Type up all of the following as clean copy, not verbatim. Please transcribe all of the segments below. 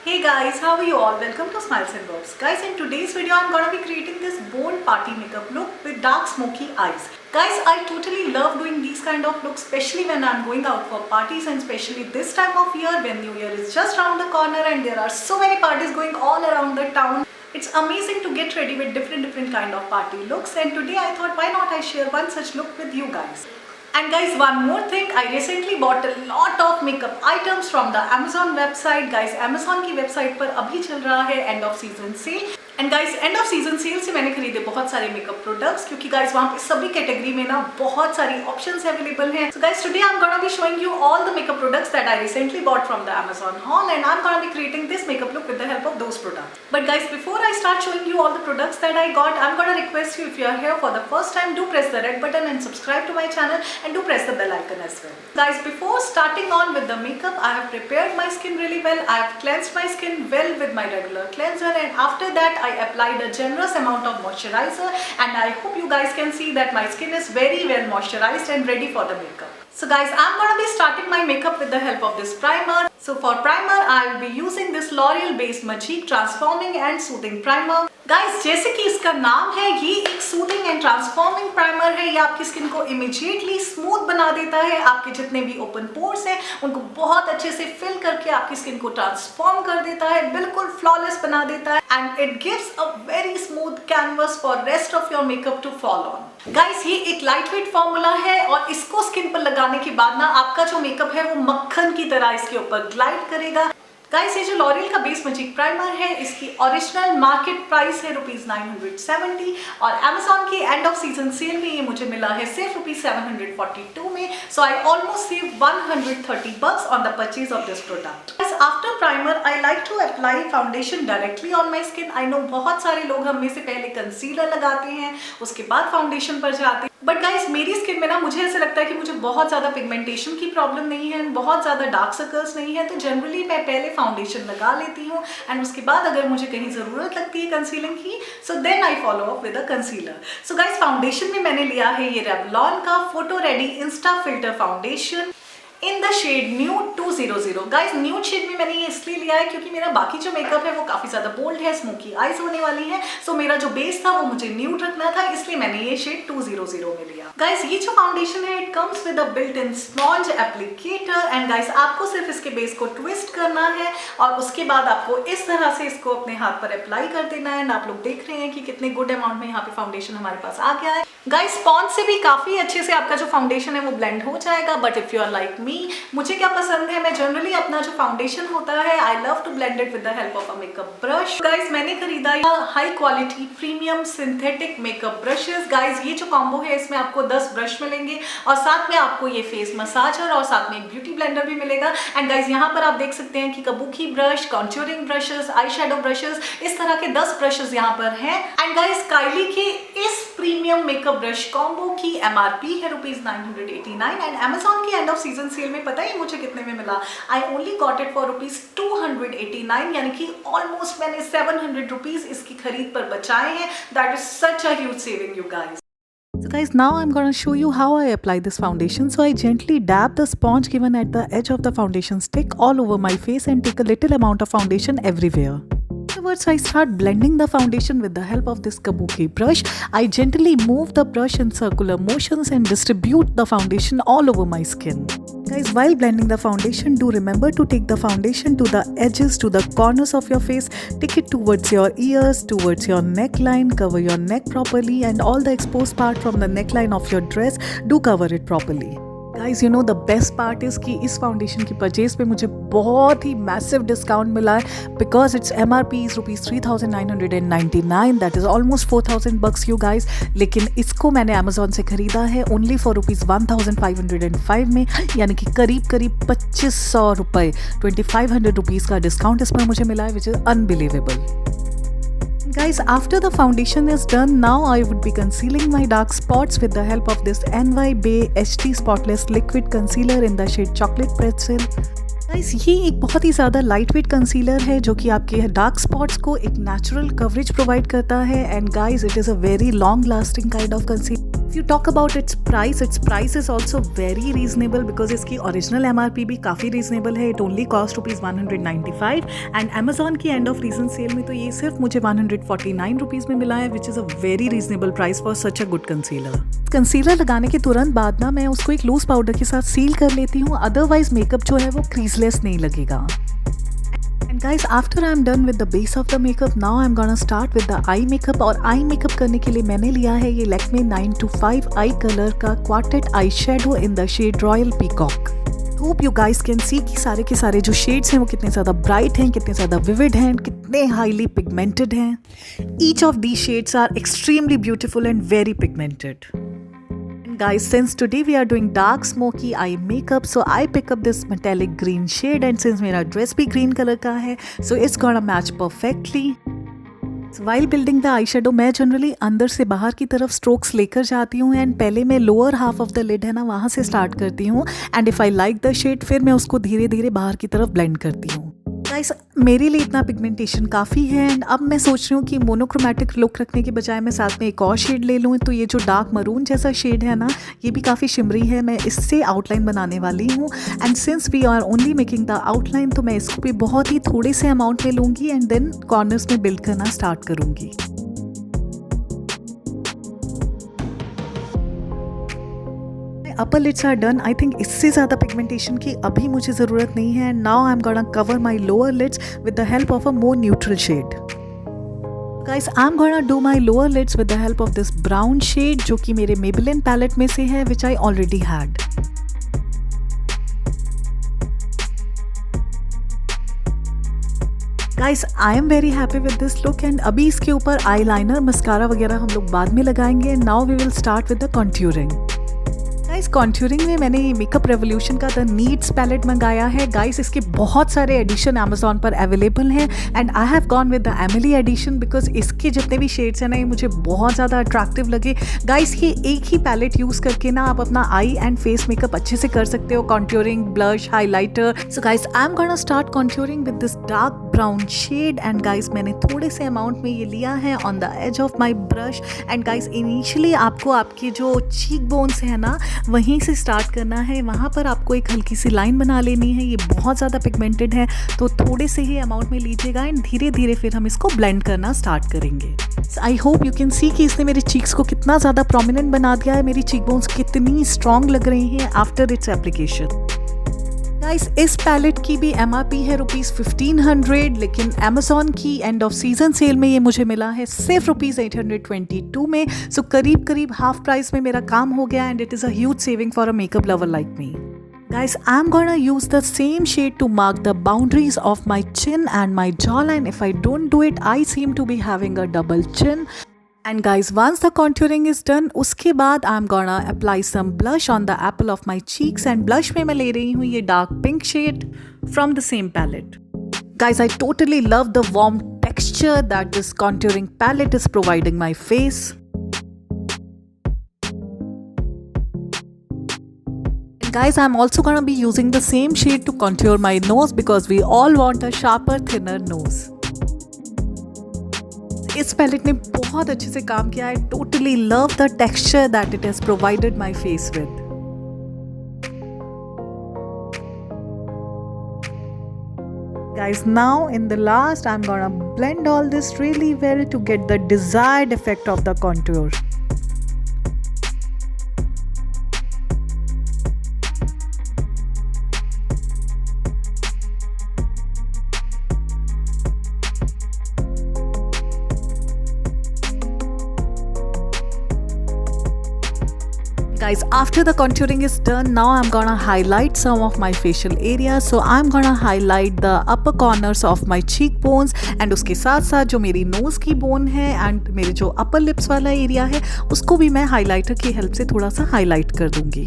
Hey guys, how are you all? Welcome to Smiles and Bobs. Guys, in today's video I'm gonna be creating this bold party makeup look with dark smoky eyes. Guys, I totally love doing these kind of looks, especially when I'm going out for parties and especially this time of year when New Year is just around the corner and there are so many parties going all around the town. It's amazing to get ready with different kind of party looks, and today I thought why not I share one such look with you guys. And guys, one more thing, I recently bought a lot of makeup items from the Amazon website. Guys, Amazon की website पर अभी चल रहा है end off season cell. And guys, end off season cell से मैंने खरीदे बहुत सारे मेकअप प्रोडक्ट्स, क्योंकि गाइस वहाँ पे सभी कैटेगरी में ना बहुत सारी ऑप्शंस अवेलेबल हैं. So guys, today I am gonna be showing you all the makeup products that I recently bought from the Amazon haul, and I'm gonna be creating this makeup look with the help of those products. But guys, before I start showing you all the products that I got, I'm gonna request you, if you are here for the first time, do press the red button and subscribe to my channel, and do press the bell icon as well. Guys, before starting on with the makeup, I have prepared my skin really well. I have cleansed my skin well with my regular cleanser, and after that I applied a generous amount of moisturizer, and I hope you guys can see that my skin is very well moisturized and ready for the makeup. So guys, I'm gonna be starting my makeup with the help of this primer. So for primer, I'll be using this L'Oreal based Magique Transforming and Soothing Primer. Guys, जैसे कि इसका नाम है, ये एक soothing and transforming primer है. ये आपकी स्किन को इमीडिएटली स्मूथ बना देता है. आपके जितने भी ओपन पोर्स हैं उनको बहुत अच्छे से फिल करके आपकी स्किन को ट्रांसफॉर्म कर देता है, बिल्कुल फ्लॉलेस बना देता है, and it gives a very smooth canvas for rest of your makeup to fall on. Guys, ये एक लाइट वेट फॉर्मूला है और इसको स्किन पर लगाने के बाद ना आपका जो मेकअप है वो मक्खन की तरह इसके ऊपर ग्लाइड करेगा. गाइस, ये जो लॉरियल का बेस मैजिक प्राइमर है, इसकी ओरिजिनल मार्केट प्राइस है ₹970 और Amazon की एंड ऑफ सीजन सेल में ये मुझे मिला है सिर्फ ₹742 में. So I almost save $130 on the purchase of this product. After primer I like to apply foundation directly on my skin. I know बहुत सारे लोग हम में से पहले कंसीलर लगाते हैं, उसके बाद फाउंडेशन पर जाते हैं. बट गाइस, मेरी स्किन में ना मुझे ऐसा लगता है कि मुझे बहुत ज़्यादा पिगमेंटेशन की प्रॉब्लम नहीं है, बहुत ज़्यादा डार्क सर्कल्स नहीं है, तो जनरली मैं पहले फाउंडेशन लगा लेती हूँ एंड उसके बाद अगर मुझे कहीं ज़रूरत लगती है कंसीलिंग की, so then I follow up with a concealer. So guys, foundation में मैंने लिया है ये रेवलॉन का photo ready insta filter foundation in the shade nude 200. Guys, nude shade में मैंने ये इसलिए लिया है क्योंकि मेरा बाकी जो मेकअप है वो काफ़ी ज़्यादा बोल्ड है, स्मोकी आईज होने वाली है. सो मेरा जो बेस था वो मुझे न्यूड रखना था, इसलिए मैंने ये शेड 200 में लिया. गाइस, ये जो फाउंडेशन है it comes with a built in sponge applicator, and guys आपको सिर्फ इसके बेस को ट्विस्ट करना है और उसके बाद आपको इस तरह से इसको अपने हाथ पर अप्लाई कर देना है. एंड आप लोग देख रहे हैं कि कितने गुड अमाउंट में यहाँ पे फाउंडेशन हमारे पास आ गया है. गाइस, स्पॉन्ज से भी काफ़ी अच्छे से आपका जो फाउंडेशन है वो ब्लेंड हो जाएगा. But if you are like me, मुझे क्या पसंद है, मैं जनरली अपना जो फाउंडेशन होता है I love to blend it with the help of a makeup brush. Guys, मैंने खरीदा high quality premium synthetic makeup brushes. Guys, ये जो कॉम्बो है इसमें आपको 10 ब्रश मिलेंगे और साथ में आपको ये फेस मसाजर और साथ में एक ब्यूटी ब्लेंडर भी मिलेगा. एंड गाइस, यहाँ पर आप देख सकते हैं कि kabuki brush, contouring brushes, eye shadow brushes, इस तरह के 10 ब्रशेस यहाँ पर हैं. एंड गाइस, काइली के इस प्रीमियम मेकअप ब्रश कॉम्बो की MRP है ₹989 एंड Amazon की एंड ऑफ सीजन सेल में पता है मुझे कितने में मिला? I only got it for ₹289, यानी कि ऑलमोस्ट मैंने ₹700 इसकी खरीद पर बचाए हैं. That is such a huge saving, you guys. So guys, now I'm going to show you how I apply this foundation. So I gently dab the sponge given at the edge of the foundation stick all over my face and take a little amount of foundation everywhere. Afterwards, I start blending the foundation with the help of this Kabuki brush. I gently move the brush in circular motions and distribute the foundation all over my skin. Guys, while blending the foundation, do remember to take the foundation to the edges, to the corners of your face. Take it towards your ears, towards your neckline. Cover your neck properly, and all the exposed part from the neckline of your dress, do cover it properly. Guys, you know the best part is कि इस foundation की purchase पे मुझे बहुत ही massive discount मिला है, because it's MRP is ₹3,999. That is almost $4,000 you guys. लेकिन इसको मैंने अमेजोन से ख़रीदा है ओनली फॉर ₹1,505 में, यानी कि करीब ₹2,500, ₹2,500 का डिस्काउंट इस पर मुझे मिला है, which is unbelievable. Guys, after the foundation is done, now I would be concealing my dark spots with the help of this Beige HD Spotless Liquid Concealer in the shade Chocolate Pretzel. Guys, ये एक बहुत ही ज़्यादा light weight concealer है जो कि आपके dark spots को एक नेचुरल कवरेज प्रोवाइड करता है. And guys, it is a very long lasting kind of concealer. If you talk about its price is also very reasonable because इसकी original MRP भी काफ़ी reasonable है. It only cost rupees 195 and Amazon की end of season sale में तो ये सिर्फ मुझे 149 rupees में मिला है, which is a very reasonable price for such a good concealer. Concealer लगाने के तुरंत बाद ना मैं उसको एक लूज पाउडर के साथ सील कर लेती हूँ, अदरवाइज मेकअप जो है वो क्रीजलेस नहीं लगेगा. And guys, after I'm done with the base of the makeup, now I'm gonna start with the eye makeup. और eye makeup करने के लिए मैंने लिया है ये Lakme 925 eye color का Quartet eyeshadow in the shade Royal Peacock. Hope you guys can see कि सारे के सारे जो shades हैं वो कितने ज़्यादा bright हैं, कितने ज़्यादा vivid हैं, कितने highly pigmented हैं. Each of these shades are extremely beautiful and very pigmented. Guys, since today we are doing dark smoky eye makeup, so I pick up this metallic green shade and since मेरा dress भी green color का है, so it's gonna match perfectly. So while building the eyeshadow, मैं generally अंदर से बाहर की तरफ strokes लेकर जाती हूँ and पहले मैं lower half of the lid है ना वहाँ से start करती हूँ and if I like the shade फिर मैं उसको धीरे धीरे बाहर की तरफ blend करती हूँ. गाइस, मेरे लिए इतना पिगमेंटेशन काफ़ी है एंड अब मैं सोच रही हूँ कि मोनोक्रोमैटिक लुक रखने के बजाय मैं साथ में एक और शेड ले लूँ. तो ये जो डार्क मरून जैसा शेड है ना ये भी काफ़ी शिमरी है, मैं इससे आउटलाइन बनाने वाली हूँ and since we are only making the outline तो मैं इसको भी बहुत ही थोड़े से अमाउंट में लूँगी एंड देन कॉर्नर्स में बिल्ड करना स्टार्ट करूँगी. upper lids are done. I think इससे ज़्यादा पिगमेंटेशन की अभी मुझे ज़रूरत नहीं है. Now I'm gonna cover my lower lids with the help of a more neutral shade. Guys, I'm gonna do my lower lids with the help of this brown shade जो कि मेरे Maybelline palette में से है, which I already had. Guys, I am very happy with this look and अभी इसके ऊपर eyeliner, mascara वगैरह हम लोग बाद में लगाएंगे. Now we will start with the contouring. Guys, contouring में मैंने ये मेकअप रेवोल्यूशन का द नीड्स पैलेट मंगाया है. गाइस, इसके बहुत सारे एडिशन अमेजोन पर अवेलेबल हैं and I have gone with the Emily edition because इसके जितने भी शेड्स हैं ना ये मुझे बहुत ज़्यादा अट्रैक्टिव लगे. गाइस, ये एक ही पैलेट यूज़ करके ना आप अपना आई एंड फेस मेकअप अच्छे से कर सकते हो. Contouring, blush, highlighter. So guys, I am gonna start contouring with this dark brown shade and guys मैंने थोड़े से अमाउंट में ये लिया है on the edge of my brush. And guys, initially आपको आपके जो चीक बोन्स है ना वहीं से स्टार्ट करना है. वहाँ पर आपको एक हल्की सी लाइन बना लेनी है. ये बहुत ज़्यादा पिगमेंटेड है तो थोड़े से ही अमाउंट में लीजिएगा एंड धीरे धीरे फिर हम इसको ब्लेंड करना स्टार्ट करेंगे. I hope you can see कि इसने मेरे चीक्स को कितना ज़्यादा प्रोमिनेंट बना दिया है. मेरी चीक बोन्स कितनी स्ट्रॉन्ग लग रही हैं आफ्टर इट्स एप्लीकेशन. गाइस, इस पैलेट की भी MRP है ₹1500 लेकिन अमेजोन की एंड ऑफ सीजन सेल में ये मुझे मिला है सिर्फ ₹822 में. सो करीब करीब हाफ प्राइस में मेरा काम हो गया and it is a huge saving for a makeup lover like me. Guys, I'm gonna use the same shade to mark the boundaries of my chin and my jawline. If I don't do it, I seem to be having a double chin. And guys, once the contouring is done, उसके बाद I'm gonna apply some blush on the apple of my cheeks. And blush में मैं ले रही हूँ ये dark pink shade from the same palette. Guys, I totally love the warm texture that this contouring palette is providing my face. And guys, I'm also gonna be using the same shade to contour my nose because we all want a sharper, thinner nose. इस palette ने बहुत अच्छे से काम किया है. Totally love the texture that it has provided my face with. Guys, now in the last I'm gonna blend all this really well to get the desired effect of the contour. Guys, after the contouring is done, now I'm gonna highlight some of my facial areas. So I'm gonna highlight the upper corners of my cheekbones and उसके साथ साथ जो मेरी nose की bone है and मेरे जो upper lips वाला area है उसको भी मैं highlighter की help से थोड़ा सा highlight कर दूंगी.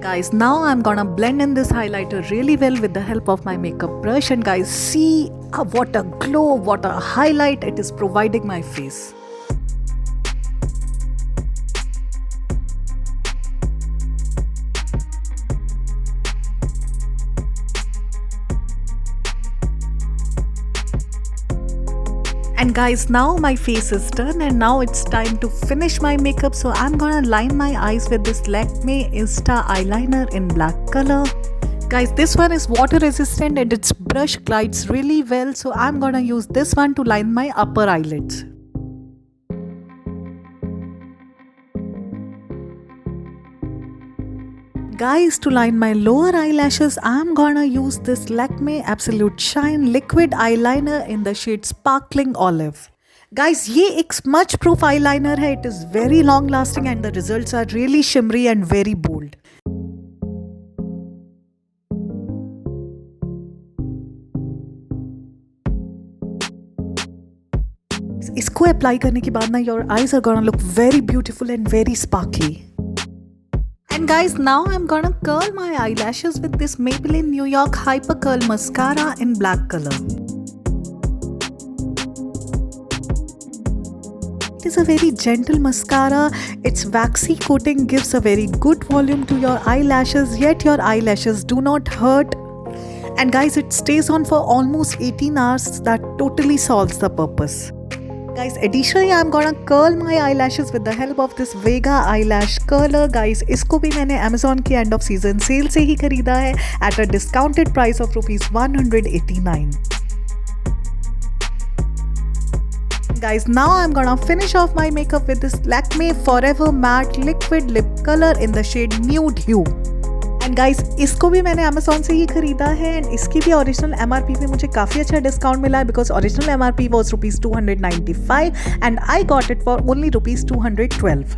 Guys, now I'm gonna blend in this highlighter really well with the help of my makeup brush and guys, see what a glow, what a highlight it is providing my face. And guys, now my face is done and now it's time to finish my makeup. So I'm gonna line my eyes with this Lakme Insta eyeliner in black color. Guys, this one is water resistant and its brush glides really well. So I'm gonna use this one to line my upper eyelids. Guys, to line my lower eyelashes, I'm gonna use this Lakme Absolute Shine Liquid Eyeliner in the shade Sparkling Olive. Guys, ये एक smudge proof eyeliner है. It is very long lasting and the results are really shimmery and very bold. इसको apply करने के बाद ना your eyes are gonna look very beautiful and very sparkly. And guys, now I'm gonna curl my eyelashes with this Maybelline New York Hyper Curl Mascara in black color. It is a very gentle mascara. Its waxy coating gives a very good volume to your eyelashes, yet your eyelashes do not hurt. And guys, it stays on for almost 18 hours. That totally solves the purpose. Guys, additionally I'm gonna curl my eyelashes with the help of this Vega eyelash curler. Guys, इसको भी मैंने Amazon की end of season sale से ही खरीदा है at a discounted price of ₹189. Guys, now I'm gonna finish off my makeup with this Lakme Forever Matte Liquid Lip Color in the shade Nude Hue. And guys, इसको भी मैंने Amazon से ही खरीदा है and इसकी भी ओरिजिनल एमआरपी पे मुझे काफ़ी अच्छा डिस्काउंट मिला है because original MRP was ₹295 and I got it for only ₹212.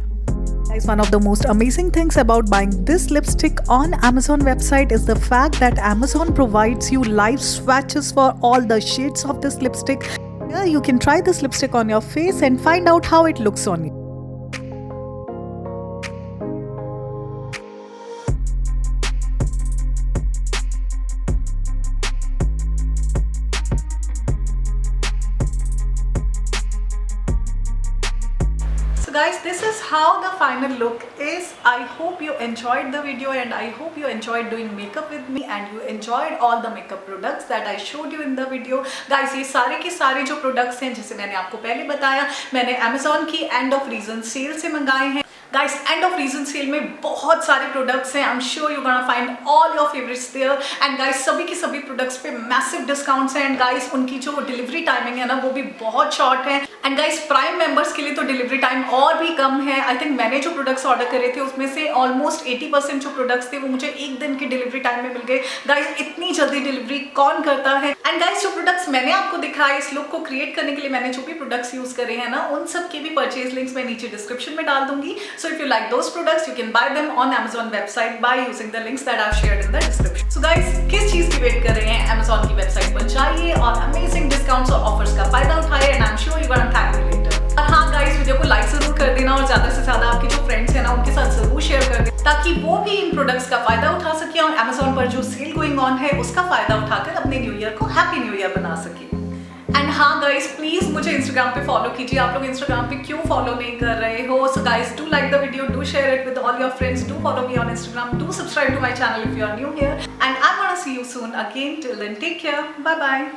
Guys, one of the most amazing things about buying this lipstick on Amazon website is the fact that Amazon provides you live swatches for all the shades of this lipstick. Here you can try this lipstick on your face and find out how it looks on you. So guys, this is how the final look is. I hope you enjoyed the video and I hope you enjoyed doing makeup with me and you enjoyed all the makeup products that I showed you in the video. Guys, ये सारे के सारे जो products हैं जिसे मैंने आपको पहले बताया, मैंने Amazon की end of season sale से मंगाए हैं. Guys, end of season sale में बहुत सारे products हैं. I'm sure you're gonna find all your favorites there. And guys, सभी के सभी products पे massive discounts हैं. And guys, उनकी जो delivery timing है ना, वो भी बहुत short है. And guys, Prime members के लिए तो delivery time और भी कम है. I think मैंने जो products order करे थे उसमें से almost 80% जो products थे वो मुझे एक दिन के delivery time में मिल गए. Guys, इतनी जल्दी delivery कौन करता है? And guys, जो products मैंने आपको दिखाए इस look को create करने के लिए मैंने जो भी products use करे हैं ना, उन सब के भी purchase links मैं नीचे description में डाल दूंगी. So if you like those products, you can buy them on Amazon website by using the links that I've shared in the description. So guys, किस चीज की वेट कर रहे हैं? Amazon की वेबसाइट पर जाइए और amazing discounts और offers का फायदा उठाइए and I'm sure you're gonna thank me later. और हाँ guys, वीडियो को like जरूर कर देना और ज्यादा से ज्यादा आपके जो फ्रेंड्स हैं ना उनके साथ जरूर शेयर कर देना ताकि वो भी इन प्रोडक्ट्स का फायदा उठा सके और Amazon पर जो सेल गोइंग ऑन है उसका फायदा उठाकर अपने न्यू ईयर को हैप्पी न्यू ईयर बना सके. एंड हाँ गाइज, प्लीज मुझे इंस्टाग्राम पे फॉलो कीजिए. आप लोग इंस्टाग्राम पे क्यों फॉलो नहीं कर रहे हो? So guys, do like the video, do share it with all your friends, do follow me on Instagram, do subscribe to my channel if you are new here and I want to see you soon again. Till then, take care, bye bye.